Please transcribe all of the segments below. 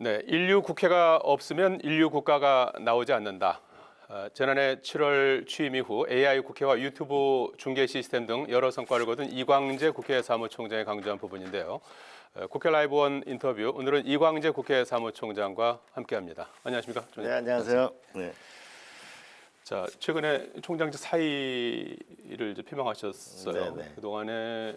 네, 인류 국회가 없으면 인류 국가가 나오지 않는다. 지난해 7월 취임 이후 AI 국회와 유튜브 중계 시스템 등 여러 성과를 거둔 이광재 국회 사무총장이 강조한 부분인데요. 국회 라이브 원 인터뷰, 오늘은 이광재 국회 사무총장과 함께합니다. 안녕하십니까? 네, 안녕하세요. 네. 자, 최근에 총장직 사의를 이제 표명하셨어요. 네. 그동안에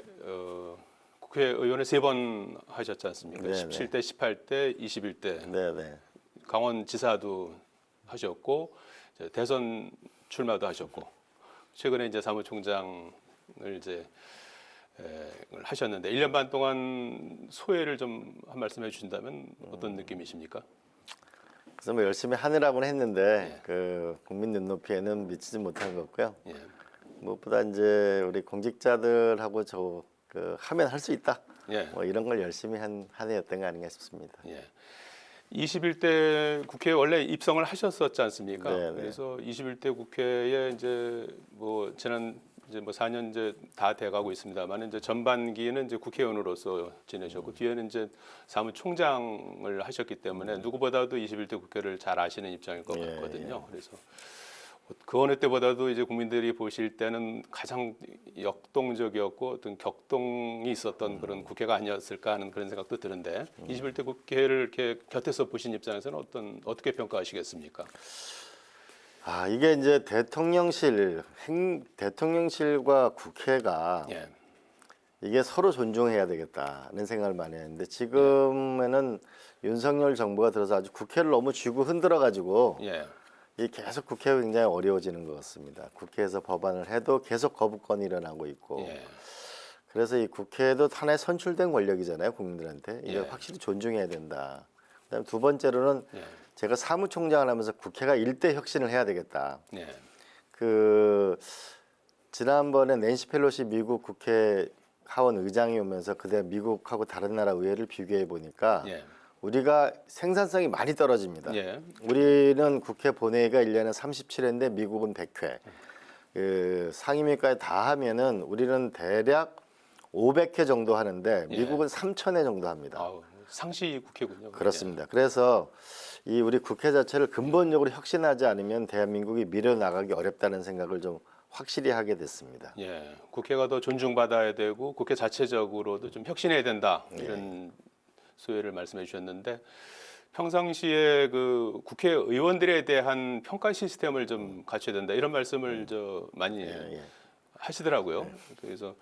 국회의원을 3번 하셨지 않습니까? 네, 17대, 18대, 21대. 네. 강원지사도 하셨고 이제 대선 출마도 하셨고 최근에 이제 사무총장을 이제 하셨는데 1년 반 동안 소회를 좀 한 말씀 해주신다면 어떤 느낌이십니까? 그래서 뭐 열심히 하느라고는 했는데 예. 그 국민 눈높이에는 미치지 못한 것 같고요. 예. 무엇보다 이제 우리 공직자들하고 하면 할 수 있다. 예. 뭐 이런 걸 열심히 한 해였던 거 아닌가 싶습니다. 예. 21대 국회에 원래 입성을 하셨었지 않습니까? 네. 그래서 21대 국회에 이제 뭐 지난 이제 뭐 4년 이제 다 돼가고 있습니다만 이제 전반기에는 이제 국회의원으로서 지내셨고 뒤에는 이제 사무총장을 하셨기 때문에 누구보다도 21대 국회를 잘 아시는 입장일 것 예, 같거든요. 그래서 그 어느 때보다도 이제 국민들이 보실 때는 가장 역동적이었고 어떤 격동이 있었던 그런 국회가 아니었을까 하는 그런 생각도 드는데 21대 국회를 이렇게 곁에서 보신 입장에서는 어떻게 평가하시겠습니까? 이게 이제 대통령실과 국회가 예. 이게 서로 존중해야 되겠다는 생각을 많이 했는데 지금에는 윤석열 정부가 들어서 아주 국회를 너무 쥐고 흔들어 가지고 예. 이 계속 국회가 굉장히 어려워지는 것 같습니다. 국회에서 법안을 해도 계속 거부권이 일어나고 있고 예. 그래서 이 국회도 하나의 선출된 권력이잖아요, 국민들한테. 이걸 예. 확실히 존중해야 된다. 그다음에 두 번째로는 예. 제가 사무총장을 하면서 국회가 일대 혁신을 해야 되겠다. 예. 지난번에 낸시 펠로시 미국 국회 하원 의장이 오면서 그때 미국하고 다른 나라 의회를 비교해 보니까 예. 우리가 생산성이 많이 떨어집니다. 예. 우리는 국회 본회의가 1년에 37회인데 미국은 100회. 상임위까지 다 하면은 우리는 대략 500회 정도 하는데 미국은 3,000회 정도 합니다. 아우, 상시 국회군요. 그렇습니다. 그래서 이 우리 국회 자체를 근본적으로 혁신하지 않으면 대한민국이 밀어나가기 어렵다는 생각을 좀 확실히 하게 됐습니다. 예. 국회가 더 존중받아야 되고 국회 자체적으로도 좀 혁신해야 된다. 이런 소회를 말씀해 주셨는데 평상시에 그 국회의원들에 대한 평가 시스템을 좀 갖춰야 된다. 이런 말씀을 많이 하시더라고요. 그래서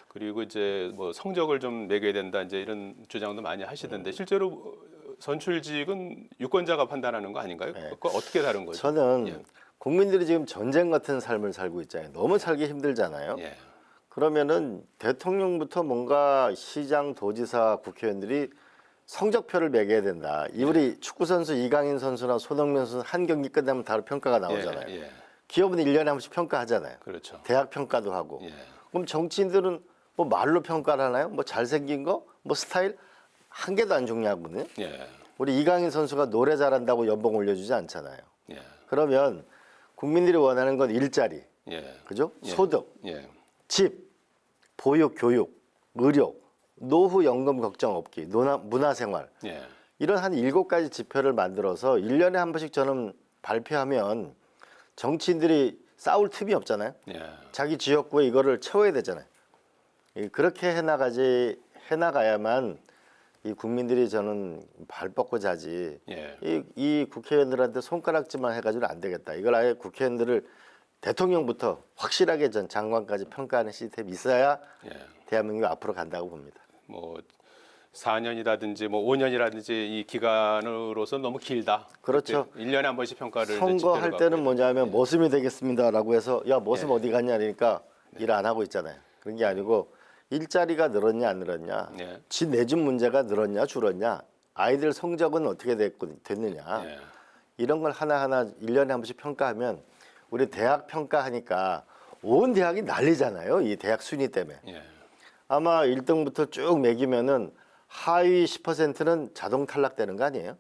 그리고 이제 뭐 성적을 좀 매겨야 된다. 이제 이런 주장도 많이 하시던데 실제로 선출직은 유권자가 판단하는 거 아닌가요? 그거 어떻게 다른 거죠? 저는 국민들이 지금 전쟁 같은 삶을 살고 있잖아요. 너무 살기 힘들잖아요. 예. 그러면은 대통령부터 뭔가 시장, 도지사, 국회의원들이 성적표를 매겨야 된다. 우리 축구 선수 이강인 선수나 손흥민 선수 한 경기 끝나면 바로 평가가 나오잖아요. 예. 기업은 1년에 한 번씩 평가하잖아요. 그렇죠. 대학 평가도 하고. 예. 그럼 정치인들은 뭐 말로 평가를 하나요? 뭐 잘생긴 거, 뭐 스타일 한 개도 안 중요하거든요. 예. 우리 이강인 선수가 노래 잘한다고 연봉 올려주지 않잖아요. 예. 그러면 국민들이 원하는 건 일자리, 예. 그죠? 예. 소득, 예. 집, 보육, 교육, 의료, 노후 연금 걱정 없기, 문화생활 예. 이런 한 7가지 지표를 만들어서 1년에 한 번씩 저는 발표하면 정치인들이 싸울 틈이 없잖아요. 예. 자기 지역구에 이거를 채워야 되잖아요. 그렇게 해나가야만 이 국민들이 저는 발 뻗고 자지. 예. 이 국회의원들한테 손가락질만 해가지고는 안 되겠다. 이걸 아예 국회의원들을 대통령부터 확실하게 전 장관까지 평가하는 시스템이 있어야 예. 대한민국이 앞으로 간다고 봅니다. 뭐 4년이라든지 뭐 5년이라든지 이 기간으로서 너무 길다. 그렇죠. 1년에 한 번씩 평가를 선거할 때는 뭐냐면 모습이 되겠습니다라고 해서 야 모습 예. 어디 갔냐 그러니까 일 안 하고 있잖아요. 그런 게 아니고 일자리가 늘었냐 안 늘었냐, 예. 집 내집 문제가 늘었냐 줄었냐, 아이들 성적은 어떻게 됐느냐 예. 이런 걸 하나하나 1년에 한 번씩 평가하면 우리 대학 평가하니까 온 대학이 난리잖아요. 이 대학 순위 때문에. 예. 아마 1등부터 쭉 매기면은 하위 10%는 자동 탈락되는 거 아니에요?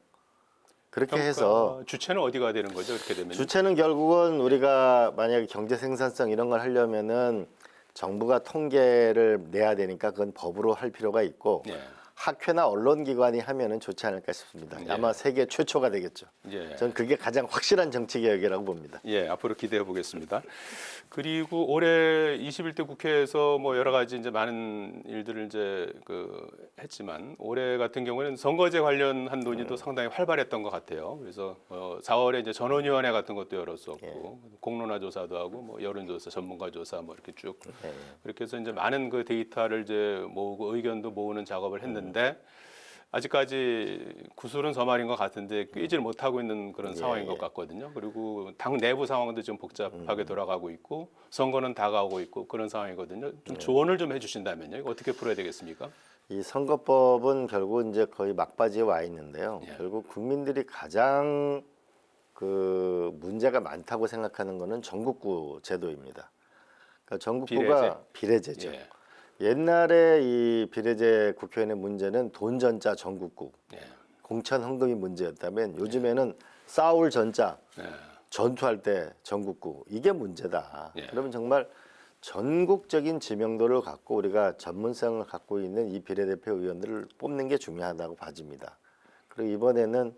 그렇게 해서 주체는 어디가 되는 거죠? 그렇게 되면 주체는 결국은 우리가 만약에 경제 생산성 이런 걸 하려면은 정부가 통계를 내야 되니까 그건 법으로 할 필요가 있고 예. 학회나 언론기관이 하면은 좋지 않을까 싶습니다. 예. 아마 세계 최초가 되겠죠. 예. 전 그게 가장 확실한 정치 개혁이라고 봅니다. 예, 앞으로 기대해 보겠습니다. 그리고 올해 21대 국회에서 뭐 여러 가지 이제 많은 일들을 이제 했지만 올해 같은 경우에는 선거제 관련한 논의도 상당히 활발했던 것 같아요. 그래서 4월에 이제 전원위원회 같은 것도 열었었고 공론화 조사도 하고 뭐 여론조사, 전문가 조사 뭐 이렇게 쭉 예. 그렇게 해서 이제 많은 그 데이터를 이제 모으고 의견도 모으는 작업을 했는데 아직까지 구슬은 서말인 것 같은데 꿰지를 못하고 있는 그런 예, 상황인 것 예. 같거든요. 그리고 당 내부 상황도 좀 복잡하게 돌아가고 있고 선거는 다가오고 있고 그런 상황이거든요. 좀 조언을 좀 해주신다면요. 이거 어떻게 풀어야 되겠습니까? 이 선거법은 결국 이제 거의 막바지에 와 있는데요. 예. 결국 국민들이 가장 그 문제가 많다고 생각하는 거는 전국구 제도입니다. 그러니까 전국구가 비례제죠. 예. 옛날에 이 비례제 국회의원의 문제는 돈 전자 전국구, 예. 공천 헌금이 문제였다면 요즘에는 싸울 전자, 예. 전투할 때 전국구 이게 문제다. 예. 그러면 정말 전국적인 지명도를 갖고 우리가 전문성을 갖고 있는 이 비례대표 의원들을 뽑는 게 중요하다고 봐집니다. 그리고 이번에는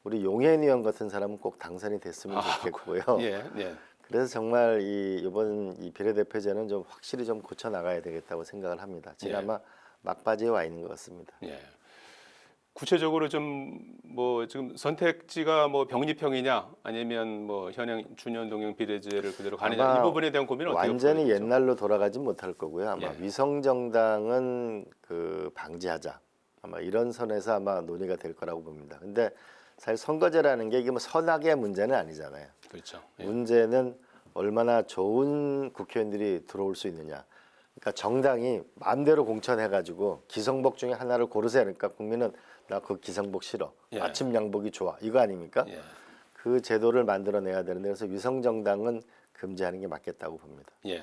우리 용해인 의원 같은 사람은 꼭 당선이 됐으면 좋겠고요. 예. 예. 그래서 정말 이번 이 비례대표제는 좀 확실히 좀 고쳐 나가야 되겠다고 생각을 합니다. 지금 예. 아마 막바지에 와 있는 것 같습니다. 예. 구체적으로 좀 뭐 지금 선택지가 뭐 병립형이냐 아니면 뭐 현행 준연 동형 비례제를 그대로 가느냐 아마 이 부분에 대한 고민은 어떻게 완전히 풀어야 되죠? 옛날로 돌아가지 못할 거고요. 아마 예. 위성 정당은 방지하자. 아마 이런 선에서 아마 논의가 될 거라고 봅니다. 근데 사실 선거제라는 게 이게 뭐 선악의 문제는 아니잖아요. 그렇죠. 예. 문제는 얼마나 좋은 국회의원들이 들어올 수 있느냐. 그러니까 정당이 마음대로 공천해가지고 기성복 중에 하나를 고르세요. 그러니까 국민은 나 그 기성복 싫어. 예. 아침 양복이 좋아. 이거 아닙니까? 예. 그 제도를 만들어내야 되는데 그래서 위성 정당은 금지하는 게 맞겠다고 봅니다. 예.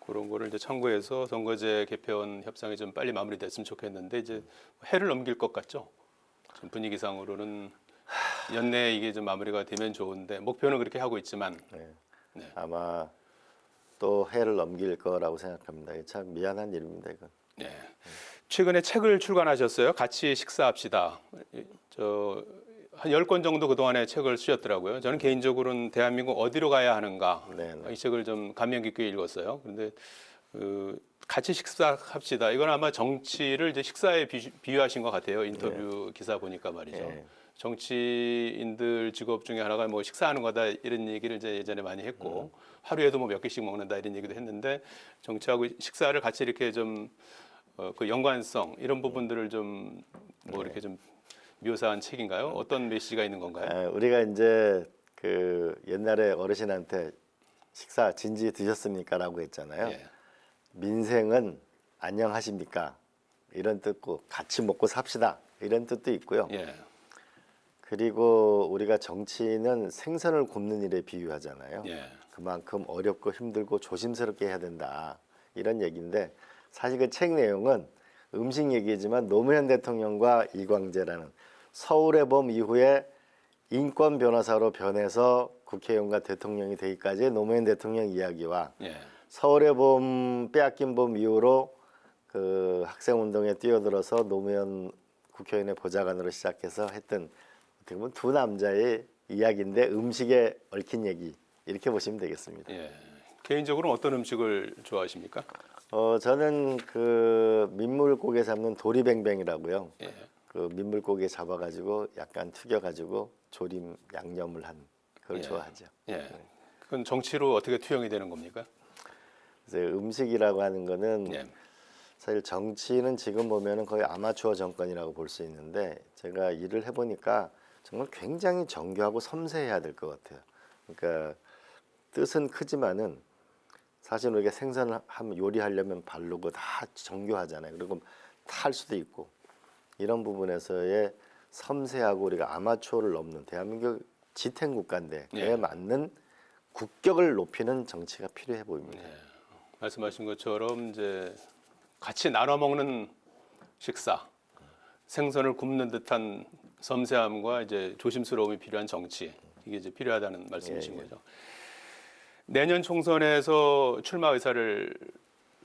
그런 거를 이제 참고해서 선거제 개편 협상이 좀 빨리 마무리됐으면 좋겠는데 이제 해를 넘길 것 같죠. 좀 분위기상으로는 연내에 이게 좀 마무리가 되면 좋은데 목표는 그렇게 하고 있지만 네. 네. 아마 또 해를 넘길 거라고 생각합니다. 참 미안한 일입니다. 이건. 예. 최근에 책을 출간하셨어요. 같이 식사합시다. 한 10권 정도 그동안에 책을 쓰셨더라고요. 저는 개인적으로는 대한민국 어디로 가야 하는가 네, 네. 이 책을 좀 감명 깊게 읽었어요. 그런데 같이 식사합시다. 이건 아마 정치를 이제 식사에 비유하신 것 같아요. 인터뷰 기사 보니까 말이죠. 네. 정치인들 직업 중에 하나가 뭐 식사하는 거다 이런 얘기를 이제 예전에 많이 했고 하루에도 뭐 몇 개씩 먹는다 이런 얘기도 했는데 정치하고 식사를 같이 이렇게 좀 그 연관성 이런 부분들을 좀 뭐 이렇게 좀 묘사한 책인가요? 어떤 메시지가 있는 건가요? 우리가 이제 옛날에 어르신한테 식사 진지 드셨습니까라고 했잖아요. 예. 민생은 안녕하십니까 이런 뜻고 같이 먹고 삽시다 이런 뜻도 있고요. 예. 그리고 우리가 정치는 생선을 굽는 일에 비유하잖아요. 예. 그만큼 어렵고 힘들고 조심스럽게 해야 된다 이런 얘기인데 사실 그 책 내용은 음식 얘기지만 노무현 대통령과 이광재라는 서울의 봄 이후에 인권 변호사로 변해서 국회의원과 대통령이 되기까지의 노무현 대통령 이야기와 예. 서울의 봄 빼앗긴 봄 이후로 그 학생운동에 뛰어들어서 노무현 국회의원의 보좌관으로 시작해서 했던 어떻게 보면 두 남자의 이야기인데 음식에 얽힌 얘기 이렇게 보시면 되겠습니다. 예. 개인적으로 어떤 음식을 좋아하십니까? 저는 그 민물고기 잡는 도리뱅뱅이라고요. 예. 그 민물고기 잡아가지고 약간 튀겨가지고 조림 양념을 한 그걸 예. 좋아하죠. 예. 그건 정치로 어떻게 투영이 되는 겁니까? 그래서 음식이라고 하는 거는 예. 사실 정치는 지금 보면은 거의 아마추어 정권이라고 볼 수 있는데 제가 일을 해보니까 정말 굉장히 정교하고 섬세해야 될 것 같아요. 그러니까 뜻은 크지만은 사실 우리가 생선을 요리하려면 바르고 다 정교하잖아요. 그리고 탈 수도 있고 이런 부분에서의 섬세하고 우리가 아마추어를 넘는 대한민국 지탱 국가인데 그에 예. 맞는 국격을 높이는 정치가 필요해 보입니다. 예. 말씀하신 것처럼 이제 같이 나눠 먹는 식사, 생선을 굽는 듯한 섬세함과 이제 조심스러움이 필요한 정치 이게 이제 필요하다는 말씀이신 예, 예. 거죠. 내년 총선에서 출마 의사를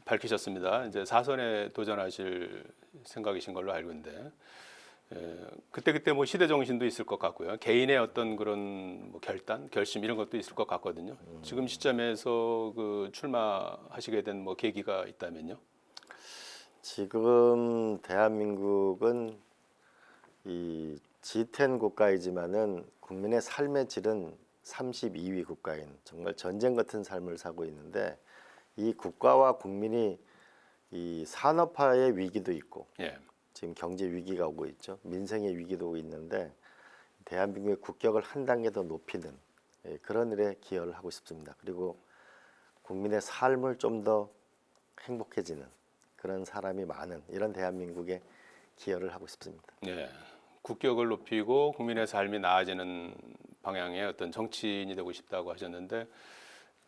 밝히셨습니다. 이제 4선에 도전하실 생각이신 걸로 알고 있는데 그때 뭐 시대 정신도 있을 것 같고요. 개인의 어떤 그런 뭐 결단, 결심 이런 것도 있을 것 같거든요. 지금 시점에서 그 출마하시게 된 뭐 계기가 있다면요? 지금 대한민국은 이 G10 국가이지만은 국민의 삶의 질은 32위 국가인 정말 전쟁 같은 삶을 사고 있는데 이 국가와 국민이 이 산업화의 위기도 있고 예. 지금 경제 위기가 오고 있죠. 민생의 위기도 오고 있는데 대한민국의 국격을 한 단계 더 높이는 그런 일에 기여를 하고 싶습니다. 그리고 국민의 삶을 좀 더 행복해지는 그런 사람이 많은 이런 대한민국에 기여를 하고 싶습니다. 예. 국격을 높이고 국민의 삶이 나아지는 방향의 어떤 정치인이 되고 싶다고 하셨는데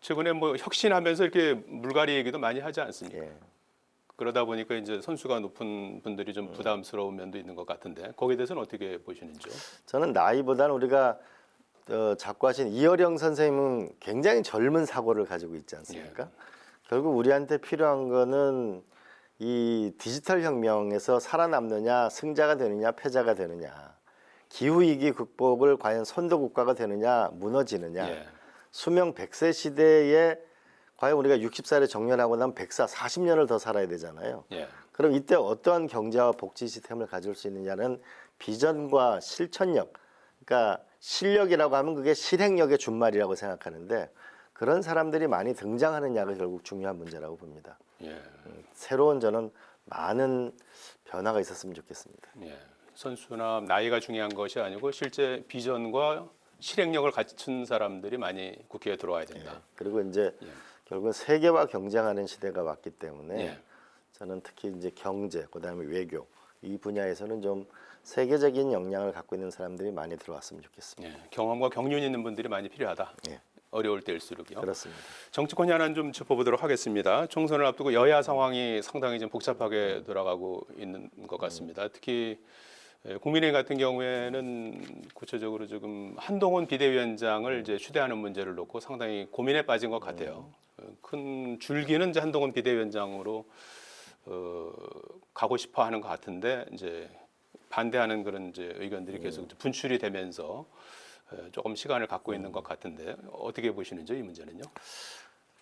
최근에 뭐 혁신하면서 이렇게 물갈이 얘기도 많이 하지 않습니까? 예. 그러다 보니까 이제 선수가 높은 분들이 좀 부담스러운 면도 있는 것 같은데 거기에 대해서는 어떻게 보시는지요? 저는 나이보다는 우리가 자꾸 하신 이어령 선생님은 굉장히 젊은 사고를 가지고 있지 않습니까? 결국 우리한테 필요한 거는 이 디지털 혁명에서 살아남느냐, 승자가 되느냐, 패자가 되느냐, 기후위기 극복을 과연 선도국가가 되느냐, 무너지느냐, 예. 수명 100세 시대에 과연 우리가 60살에 정년하고 나면 100사 40년을 더 살아야 되잖아요. 예. 그럼 이때 어떠한 경제와 복지 시스템을 가질 수 있느냐는 비전과 실천력, 그러니까 실력이라고 하면 그게 실행력의 준말이라고 생각하는데 그런 사람들이 많이 등장하느냐가 결국 중요한 문제라고 봅니다. 예. 새로운 저는 많은 변화가 있었으면 좋겠습니다. 예. 선수나 나이가 중요한 것이 아니고 실제 비전과 실행력을 갖춘 사람들이 많이 국회에 들어와야 된다. 그리고 이제 예. 결국은 세계와 경쟁하는 시대가 왔기 때문에 예. 저는 특히 이제 경제, 그다음에 외교 이 분야에서는 좀 세계적인 역량을 갖고 있는 사람들이 많이 들어왔으면 좋겠습니다. 예. 경험과 경륜 있는 분들이 많이 필요하다. 예. 어려울 때일수록요. 그렇습니다. 정치권 현안 좀 짚어보도록 하겠습니다. 총선을 앞두고 여야 상황이 상당히 좀 복잡하게 돌아가고 있는 것 같습니다. 특히 국민의힘 같은 경우에는 구체적으로 지금 한동훈 비대위원장을 이제 추대하는 문제를 놓고 상당히 고민에 빠진 것 같아요. 큰 줄기는 이제 한동훈 비대위원장으로 가고 싶어하는 것 같은데 이제 반대하는 그런 이제 의견들이 계속 분출이 되면서 조금 시간을 갖고 있는 것 같은데 어떻게 보시는지 이 문제는요?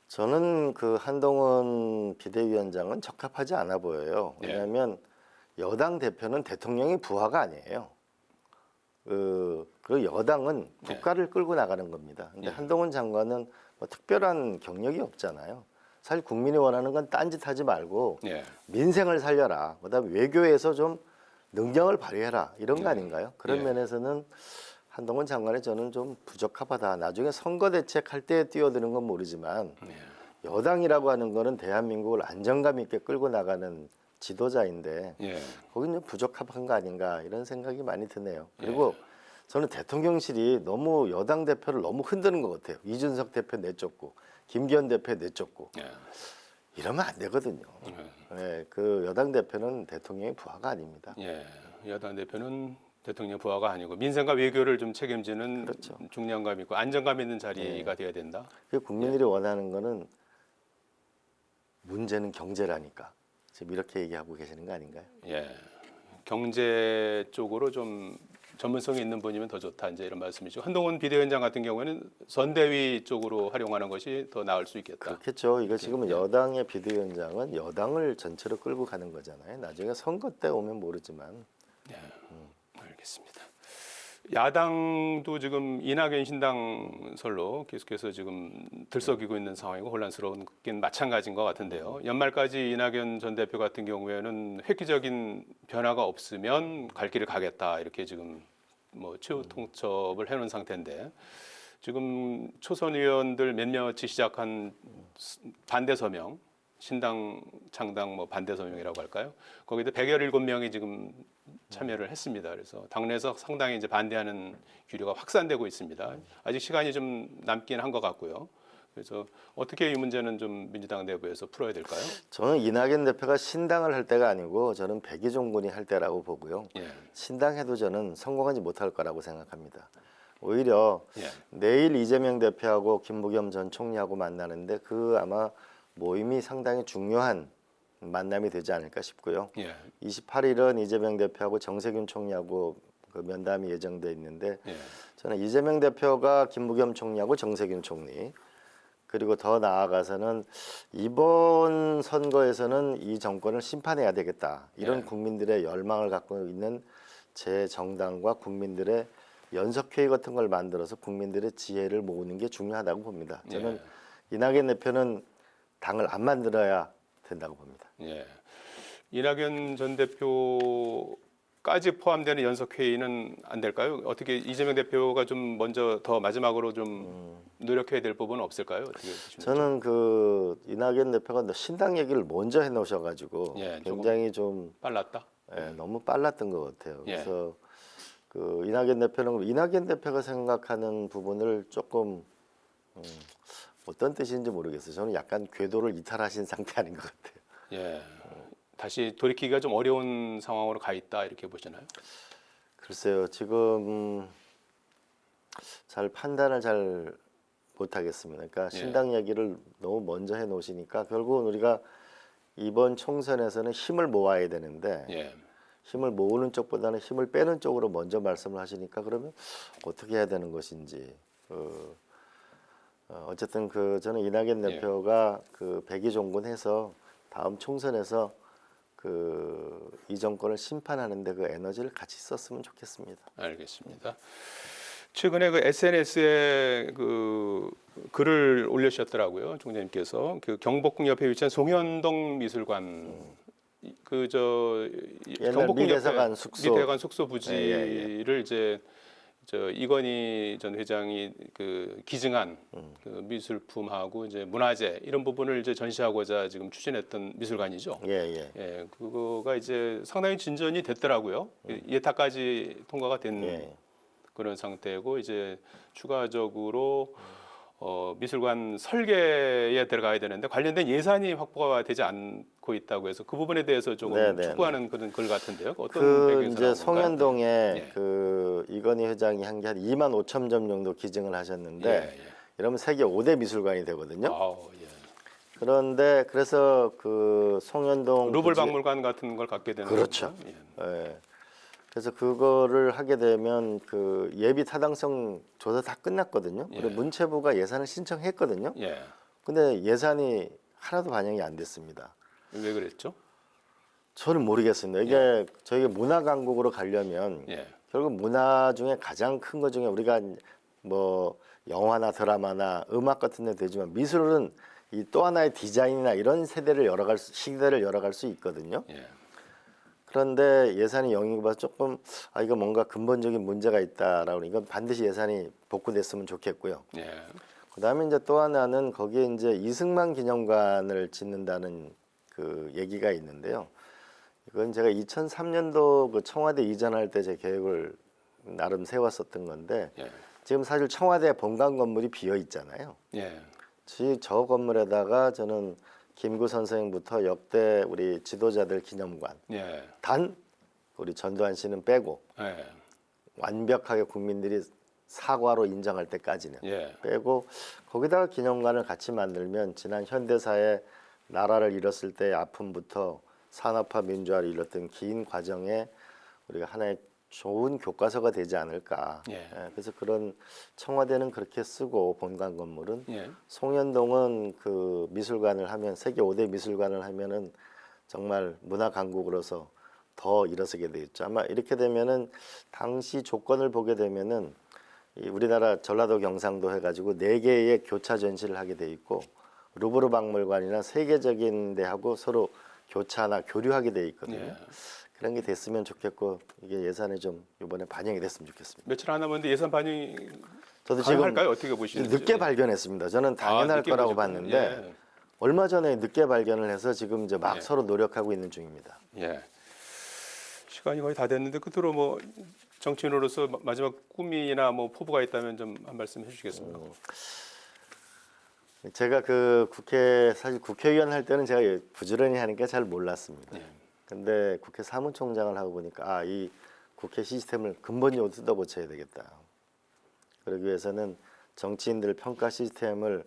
저는 그 한동훈 비대위원장은 적합하지 않아 보여요. 왜냐하면 여당 대표는 대통령의 부하가 아니에요. 그리고 여당은 국가를 끌고 나가는 겁니다. 근데 한동훈 장관은 뭐 특별한 경력이 없잖아요. 사실 국민이 원하는 건 딴짓하지 말고 민생을 살려라. 그다음에 외교에서 좀 능력을 발휘해라. 이런 거 아닌가요? 그런 면에서는 한동훈 장관이 저는 좀 부적합하다. 나중에 선거 대책할 때 뛰어드는 건 모르지만 여당이라고 하는 거는 대한민국을 안정감 있게 끌고 나가는 지도자인데 거기는 좀 부적합한 거 아닌가 이런 생각이 많이 드네요. 그리고 저는 대통령실이 너무 여당 대표를 너무 흔드는 것 같아요. 이준석 대표 내쫓고 김기현 대표 내쫓고 이러면 안 되거든요. 그 여당 대표는 대통령의 부하가 아닙니다. 여당 대표는 대통령 부하가 아니고 민생과 외교를 좀 책임지는 그렇죠. 중량감 있고 안정감 있는 자리가 되어야 된다. 국민들이 원하는 거는 문제는 경제라니까 지금 이렇게 얘기하고 계시는 거 아닌가요? 경제 쪽으로 좀 전문성이 있는 분이면 더 좋다 이제 이런 말씀이죠. 한동훈 비대위원장 같은 경우에는 선대위 쪽으로 활용하는 것이 더 나을 수 있겠다. 그렇겠죠. 이거 지금 여당의 비대위원장은 여당을 전체로 끌고 가는 거잖아요. 나중에 선거 때 오면 모르지만. 알겠습니다. 야당도 지금 이낙연 신당설로 계속해서 지금 들썩이고 있는 상황이고 혼란스러운 게 마찬가지인 것 같은데요. 연말까지 이낙연 전 대표 같은 경우에는 획기적인 변화가 없으면 갈 길을 가겠다 이렇게 지금 뭐 최후 통첩을 해놓은 상태인데 지금 초선 의원들 몇몇이 시작한 반대 서명, 신당 창당 뭐 반대 서명이라고 할까요? 거기도 117명이 지금 참여를 했습니다. 그래서 당내에서 상당히 이제 반대하는 기류가 확산되고 있습니다. 아직 시간이 좀 남긴 한 것 같고요. 그래서 어떻게 이 문제는 좀 민주당 내부에서 풀어야 될까요? 저는 이낙연 대표가 신당을 할 때가 아니고 저는 백의종군이 할 때라고 보고요. 신당해도 저는 성공하지 못할 거라고 생각합니다. 오히려 내일 이재명 대표하고 김부겸 전 총리하고 만나는데 그 아마 모임이 상당히 중요한 만남이 되지 않을까 싶고요. 예. 28일은 이재명 대표하고 정세균 총리하고 그 면담이 예정돼 있는데 예. 저는 이재명 대표가 김부겸 총리하고 정세균 총리 그리고 더 나아가서는 이번 선거에서는 이 정권을 심판해야 되겠다. 이런 예. 국민들의 열망을 갖고 있는 제 정당과 국민들의 연석회의 같은 걸 만들어서 국민들의 지혜를 모으는 게 중요하다고 봅니다. 저는 이낙연 대표는 당을 안 만들어야 된다고 봅니다. 예. 이낙연 전 대표까지 포함되는 연석회의는 안 될까요? 어떻게 이재명 대표가 좀 먼저 더 마지막으로 좀 노력해야 될 부분은 없을까요? 어떻게 보시는지? 저는 그 이낙연 대표가 신당 얘기를 먼저 해놓으셔가지고 예, 굉장히 좀 빨랐다. 너무 빨랐던 것 같아요. 예. 그래서 그 이낙연 대표는 이낙연 대표가 생각하는 부분을 조금 어떤 뜻인지 모르겠어요. 저는 약간 궤도를 이탈하신 상태 아닌 것 같아요. 예. 다시 돌이키기가 좀 어려운 상황으로 가 있다 이렇게 보시나요? 글쎄요, 지금 잘 판단을 잘 못하겠습니다. 그러니까 신당 얘기를 너무 먼저 해놓으시니까 결국은 우리가 이번 총선에서는 힘을 모아야 되는데 예. 힘을 모으는 쪽보다는 힘을 빼는 쪽으로 먼저 말씀을 하시니까 그러면 어떻게 해야 되는 것인지 어쨌든 그 저는 이낙연 대표가 그 백의종군해서 다음 총선에서 그 이 정권을 심판하는데 그 에너지를 같이 썼으면 좋겠습니다. 알겠습니다. 최근에 그 SNS에 그 글을 올려주셨더라고요, 총장님께서 그 경복궁 옆에 위치한 송현동 미술관 그저 옛날 미대사관 숙소. 미대사관 숙소 부지를 이제 저 이건희 전 회장이 그 기증한 그 미술품하고 이제 문화재 이런 부분을 이제 전시하고자 지금 추진했던 미술관이죠. 예. 예, 그거가 이제 상당히 진전이 됐더라고요. 예타까지 통과가 된 예. 그런 상태고 이제 추가적으로 미술관 설계에 들어가야 되는데 관련된 예산이 확보가 되지 않고 있다고 해서 그 부분에 대해서 조금 네네네. 촉구하는 그런 글 같은데요. 어떤 그 배경에서 이제 나온 건가요? 송현동에 예. 그 이건희 회장이 한 게 한 2만 5천 점 정도 기증을 하셨는데 예. 이러면 세계 5대 미술관이 되거든요. 아우, 예. 그런데 그래서 그 송현동 루블 부지- 박물관 같은 걸 갖게 되는 그렇죠. 거죠? 예. 예. 그래서 그거를 하게 되면 그 예비 타당성 조사 다 끝났거든요. 그리고 예. 문체부가 예산을 신청했거든요. 예. 근데 예산이 하나도 반영이 안 됐습니다. 왜 그랬죠? 저는 모르겠습니다. 이게 저희가 문화 강국으로 가려면 예. 결국 문화 중에 가장 큰 것 중에 우리가 뭐 영화나 드라마나 음악 같은 데 되지만 미술은 이 또 하나의 디자인이나 이런 시대를 열어갈 수 있거든요. 예. 그런데 예산이 0이고 봐서 조금 이거 뭔가 근본적인 문제가 있다라고 이건 반드시 예산이 복구됐으면 좋겠고요. 예. 그다음에 이제 또 하나는 거기에 이제 이승만 기념관을 짓는다는 그 얘기가 있는데요. 이건 제가 2003년도 그 청와대 이전할 때 제 계획을 나름 세웠었던 건데 예. 지금 사실 청와대 본관 건물이 비어 있잖아요. 예. 저 건물에다가 저는 김구 선생부터 역대 우리 지도자들 기념관 예. 단 우리 전두환 씨는 빼고 예. 완벽하게 국민들이 사과로 인정할 때까지는 예. 빼고 거기다가 기념관을 같이 만들면 지난 현대사에 나라를 잃었을 때의 아픔부터 산업화 민주화를 이뤘던 긴 과정에 우리가 하나의 좋은 교과서가 되지 않을까. 예. 그래서 그런 청와대는 그렇게 쓰고 본관 건물은 예. 송현동은 그 미술관을 하면 세계 5대 미술관을 하면은 정말 문화 강국으로서 더 일어서게 되겠죠. 아마 이렇게 되면은 당시 조건을 보게 되면은 이 우리나라 전라도 경상도 해가지고 4개의 교차 전시를 하게 돼 있고 루브르 박물관이나 세계적인 데하고 서로 교차나 교류하게 돼 있거든요. 예. 그런 게 됐으면 좋겠고 이게 예산에 좀 이번에 반영이 됐으면 좋겠습니다. 며칠 안 남았는데 예산 반영이 저도 지금 가능할까요? 어떻게 보시는지? 늦게 발견했습니다. 저는 당연할 늦게 거라고 보셨군요. 봤는데 얼마 전에 늦게 발견을 해서 지금 이제 막 예. 서로 노력하고 있는 중입니다. 예. 시간이 거의 다 됐는데 끝으로 뭐 정치인으로서 마지막 꿈이나 뭐 포부가 있다면 좀 한 말씀 해주시겠습니까? 제가 그 사실 국회의원 할 때는 제가 부지런히 하니까 잘 몰랐습니다. 예. 근데 국회 사무총장을 하고 보니까 이 국회 시스템을 근본적으로 뜯어 고쳐야 되겠다. 그러기 위해서는 정치인들 평가 시스템을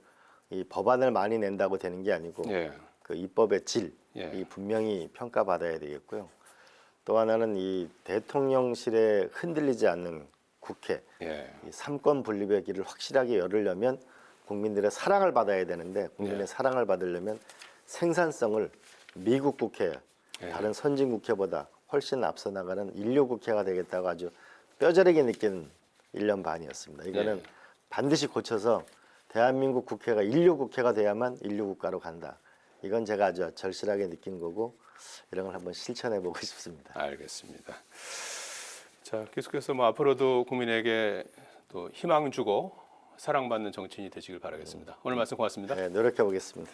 이 법안을 많이 낸다고 되는 게 아니고 예. 그 입법의 질, 예. 이 분명히 평가받아야 되겠고요. 또 하나는 이 대통령실에 흔들리지 않는 국회, 예. 이 삼권 분립의 길을 확실하게 열으려면 국민들의 사랑을 받아야 되는데 국민의 예. 사랑을 받으려면 생산성을 미국 국회, 예. 다른 선진 국회보다 훨씬 앞서 나가는 인류 국회가 되겠다고 아주 뼈저리게 느낀 1년 반이었습니다. 이거는 예. 반드시 고쳐서 대한민국 국회가 인류 국회가 돼야만 인류 국가로 간다. 이건 제가 아주 절실하게 느낀 거고 이런 걸 한번 실천해 보고 싶습니다. 알겠습니다. 자, 계속해서 뭐 앞으로도 국민에게 또 희망 주고 사랑받는 정치인이 되시길 바라겠습니다. 오늘 말씀 고맙습니다. 네, 노력해 보겠습니다.